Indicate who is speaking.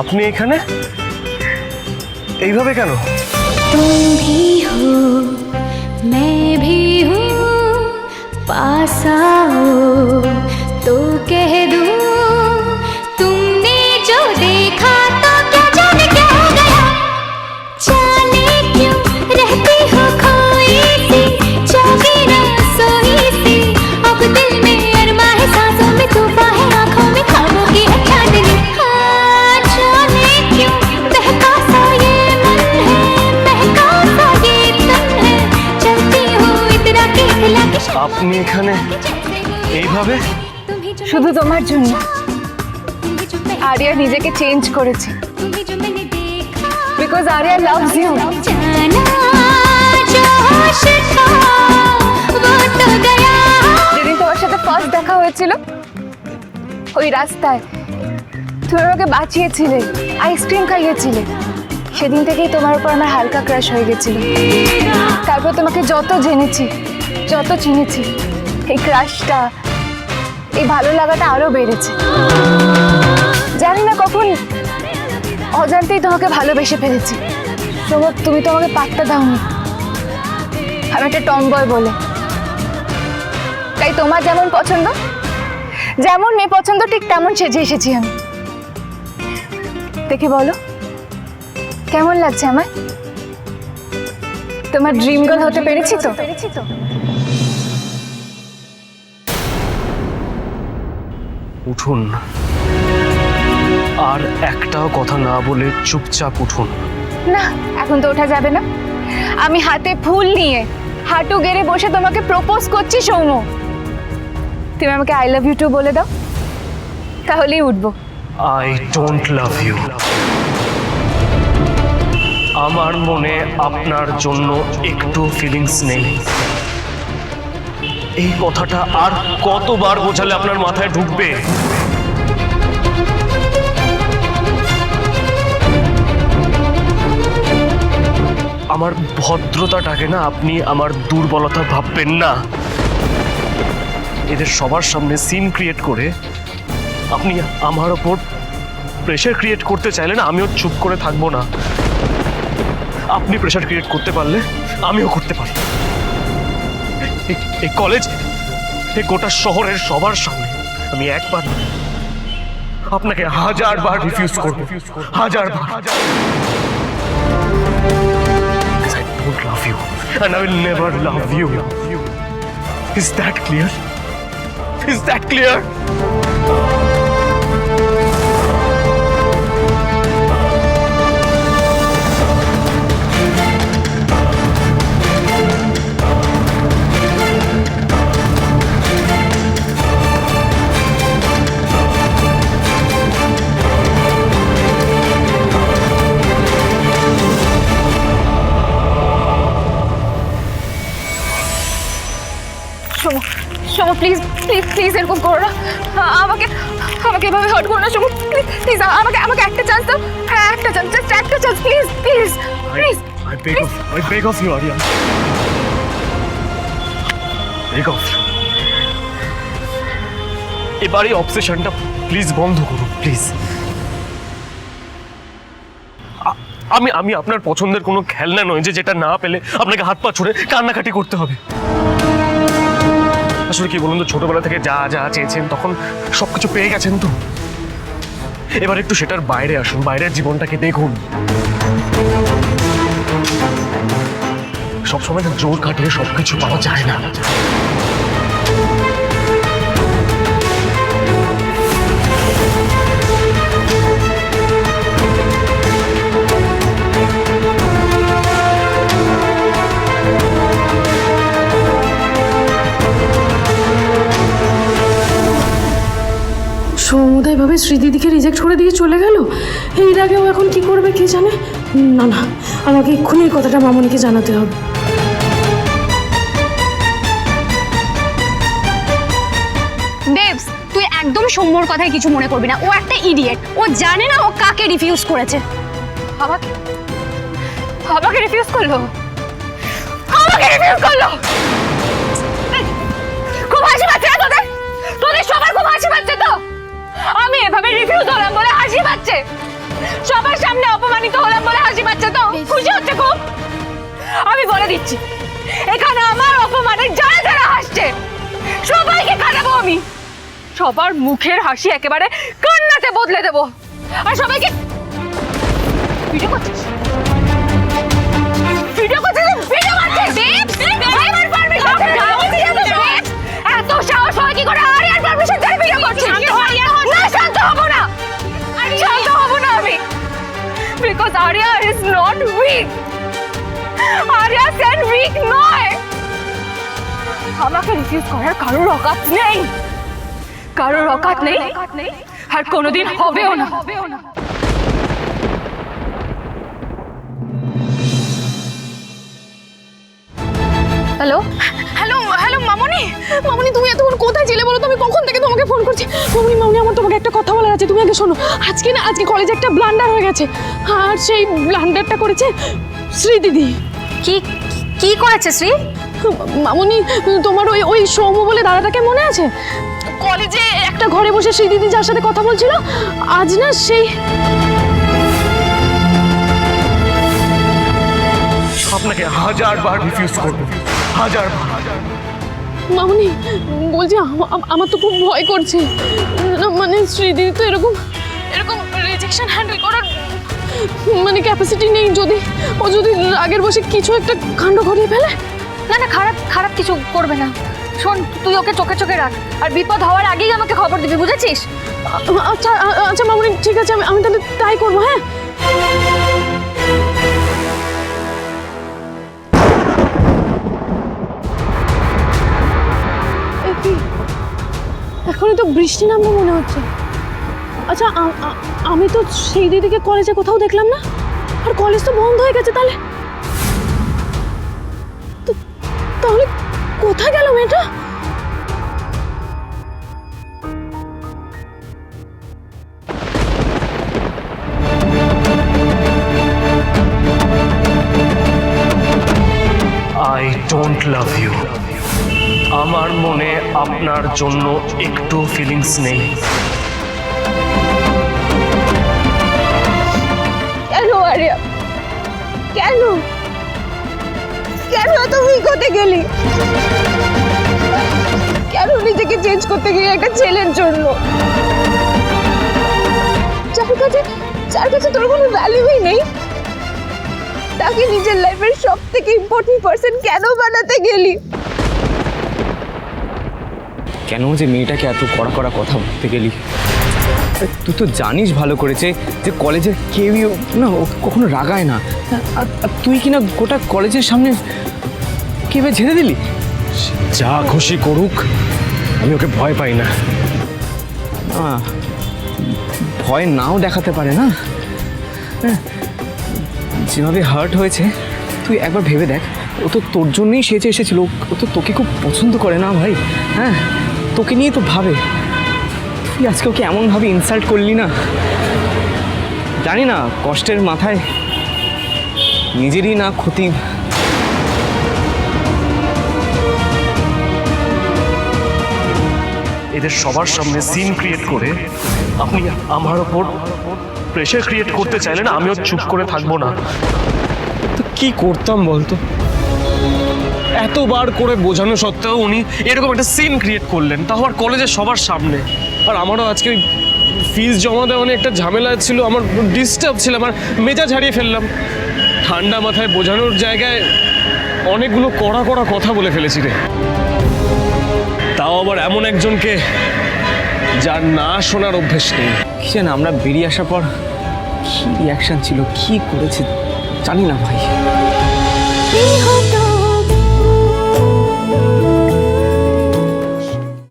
Speaker 1: আপনি এখানে এইভাবে কেন?
Speaker 2: तुम भी हो मैं भी हूँ पास आओ तो कह दूँ तुमने जो देखा तो क्या जाने क्या हो गया जाने क्यों रहती हो खोई सी जागी ना सोई सी अब दिल में अरमा है सांसों में तूफान है आँखों में ख्वाबों की है चांदनी हाँ जाने क्यों बहका सा ये मन है बहका सा ये तन है चलती हूँ इतना के खिला के
Speaker 1: আপনি এখানে এইভাবে?
Speaker 3: শুধু তোমার জন্য। আরিয়া নিজেকে চেঞ্জ করেছে বিকজ আরিয়া লাভস ইউ। যেদিন তোমার সাথে ফার্স্ট দেখা হয়েছিল ওই রাস্তায় তুমি আমাকে বাঁচিয়েছিলে, আইসক্রিম খাইয়েছিলে, সেদিন থেকেই তোমার উপর আমার হালকা ক্রাশ হয়ে গেছিল। তারপর তোমাকে যত জেনেছি যত চিনেছি এই ক্রাশটা এই ভালো লাগাটা আরো বেড়েছে। জানি না কখন অজান্তেই তোমাকে ভালোবেসে ফেলেছি। তুমি তো আমাকে পাত্তা দাওনি, আমি একটা টমবয় বলে। তাই তোমার যেমন পছন্দ, যেমন মেয়ে পছন্দ ঠিক তেমন সেজে এসেছি আমি। দেখে বলো কেমন লাগছে আমায়? তোমার ড্রিম গার্ল হতে পেরেছি তো?
Speaker 1: উঠুন, আর একটাও কথা না বলে চুপচাপ উঠুন।
Speaker 3: না, এখন তো ওঠা যাবে না। আমি হাতে ফুল নিয়ে হাঁটু গেড়ে বসে তোমাকে প্রপোজ করছি সৌম্য। তুমি আমাকে আই লাভ ইউ টু বলে দাও, তাহলেই উঠবো।
Speaker 1: I don't love you. আমার মনে আপনার জন্য একটু ফিলিংস নেই। এই কথাটা আর কতবার বোঝালে আপনার মাথায় ঢুকবে? আমার ভদ্রতাটাকে না আপনি আমার দুর্বলতা ভাববেন না। এদের সবার সামনে সিন ক্রিয়েট করে আপনি আমার ওপর প্রেশার ক্রিয়েট করতে চাইলে না, আমিও চুপ করে থাকবো না। আপনি প্রেশার ক্রিয়েট করতে পারলে আমিও করতে পারি। এই কলেজ, এই গোটা শহরের সবার সামনে আমি একবার আপনাকে 1000 বার রিফিউজ করব, 1000 বার। I don't love you and I will never love you. Is that clear? Is that clear?
Speaker 3: Somu please please please এরকম করো না। আমাকে আমাকে এভাবে হার্ট করো না সোমু, প্লিজ আমাকে একটা চান্স দাও। হ্যাঁ একটা চান্স, জাস্ট একটা chance, please please please.
Speaker 1: I beg of you, Arya. Beg of you. এবারে অবসেশনটা প্লিজ বন্ধ করুন, প্লিজ। আমি আপনার পছন্দের কোনো খেলনা নয় যে যেটা না পেলে আপনাকে হাত পা ছুড়ে কান্নাকাটি করতে হবে। আসলে কি বলুন তো, ছোটবেলা থেকে যা যা চেয়েছেন তখন সবকিছু পেয়ে গেছেন তো। এবার একটু সেটার বাইরে আসুন, বাইরের জীবনটাকে দেখুন। সবসময় জোর কাটিয়ে সবকিছু পাওয়া যায় না।
Speaker 4: সৌমদা এভাবে শ্রীদিদিকে রিজেক্ট করে দিয়ে চলে গেল। এর আগেও এখন কি করবে কে জানে। না না, আমাকে এক্ষুনি এই কথাটা মামনিকে জানাতে হবে।
Speaker 5: দেবস, তুই একদম সৌম্যর কথায় কিছু মনে করবি না। ও একটা ইডিয়েট, ও জানে না ও কাকে রিফিউজ করেছে।
Speaker 3: আমাকে আমাকে রিফিউজ করলো, আমাকে রিফিউজ করলো। খুব হাসি পাচ্ছে না তোদের? তোদের সবার খুব হাসি পাচ্ছে তো? আমি এভাবে রিফিউজ হলাম বলে হাসি পাচ্ছে? সামনে অপমানিত হলাম বলে হাসি পাচ্ছে তো? খুশি হচ্ছে খুব? আমি বলে দিচ্ছি, এখানে আমার অপমানে যারা যারা হাসছে সবাইকে কাটাবো আমি। সবার মুখের হাসি একেবারে কান্নাতে বদলে দেবো। আর সবাইকে ভিডিও করছিস? ভিডিও করছিস? ভিডিও করছিস? এত সাহস হয় কি করে? আরিয়ার পারমিশন ছাড়া ভিডিও করছিস? না, শান্ত হবো না, শান্ত হবো না আমি। Because Aria is not weak. Aria Sen weak নয়। আমাকে রিফিউজ করার কারোর অকাত নেই, কারোর অকাত নেই, আর কোনোদিন হবেও না। হ্যালো
Speaker 4: হ্যালো হ্যালো মামনি, মামনি তুমি এতক্ষণ কোথায় ছিলে বলো তো? আমি কখন থেকে তোমাকে ফোন করছি। মামনি মামনি, আমার তোমাকে একটা কথা বলার আছে, তুমি আগে শোনো। আজকে কলেজে একটা ব্লান্ডার হয়ে গেছে, আর সেই ব্লান্ডারটা করেছে শ্রী দিদি।
Speaker 5: কি কি করেছে শ্রী?
Speaker 4: মামনি, তোমার ওই সৌম্য বলে দাদাটাকে মনে আছে? কলেজে একটা ঘরে বসে শ্রী দিদি যার সাথে কথা বলছিল, আজ না সেই
Speaker 1: আপনাকে 1000বার রিফিউজ করবো, 1000বার।
Speaker 4: মামনি বলছি, আমার তো খুব ভয় করছে। না, মানে শ্রীদিদি তো এরকম রিজেকশন হ্যান্ডেল করার মানে ক্যাপাসিটি নেই। ও যদি রাগের বসে কিছু একটা কাণ্ড ঘটিয়ে ফেলে।
Speaker 3: না না, খারাপ কিছু করবে না। শোন, তুই ওকে চোখে চোখে রাখ, আর বিপদ হওয়ার আগেই আমাকে খবর দিবি, বুঝেছিস?
Speaker 4: আচ্ছা মামনি, ঠিক আছে, আমি তাহলে তাই করবো। হ্যাঁ, এখনই তো বৃষ্টি নামবে মনে হচ্ছে। আচ্ছা, আমি তো সেই দিদিকে কলেজে কোথাও দেখলাম না, আর কলেজ তো বন্ধ হয়ে গেছে। তাহলে কোথায় গেল মেয়েটা?
Speaker 1: I don't love you. আমার মনে আপনার জন্য একটু ফিলিংস নেই।
Speaker 3: কেন আরিয়া, কেন এত উইক হতে গেলি? কেন নিজেকে চেঞ্জ করতে গেলি একটা ছেলের জন্য, যার কাছে তোর কোনো ভ্যালুই নেই? তাকে নিজের লাইফের সব থেকে ইম্পর্টেন্ট পার্সন কেন বানাতে গেলি?
Speaker 6: কেন যে মেয়েটাকে এত কড়া কড়া কথা বলতে গেলি? তুই তো জানিস ভালো করেছে যে কলেজের কেউই না কখনো রাগায় না, আর তুই কিনা গোটা কলেজের সামনে কেবে ঝেড়ে দিলি।
Speaker 1: যা খুশি করুক, আমি ওকে ভয় পাই না।
Speaker 6: না, ভয় নাও দেখাতে পারে না। যেভাবে হার্ট হয়েছে তুই একবার ভেবে দেখ। ও তো তোর জন্যই সেচে এসেছিল, ও তো তোকে খুব পছন্দ করে না ভাই। হ্যাঁ, তোকে নিয়ে তো ভাবে। তুই আজকে ওকে এমনভাবে ইনসাল্ট করলি না। জানি না, কষ্টের মাথায় নিজেরই না ক্ষতি।
Speaker 1: এদের সবার সামনে সিন ক্রিয়েট করে আপনি আমার ওপর প্রেশার ক্রিয়েট করতে চাইলেন, আমিও চুপ করে থাকবো না। তো কি করতাম বলতো? এতবার করে বোঝানো সত্ত্বেও উনি এরকম একটা সিন ক্রিয়েট করলেন, তাও আর কলেজের সবার সামনে। আর আমারও আজকে ফিস জমা দেওয়া নিয়ে একটা ঝামেলা ছিল, আমার ডিস্টার্ব ছিল, আমার মেজাজ হারিয়ে ফেললাম। ঠান্ডা মাথায় বোঝানোর জায়গায় অনেকগুলো কড়া কড়া কথা বলে ফেলেছি রে। তাও আবার এমন একজনকে যার না শোনার অভ্যেস নেই।
Speaker 6: কি জানি আমরা বেরিয়ে আসার পর কি রিয়াকশন ছিল, কি করেছে জানি না ভাই।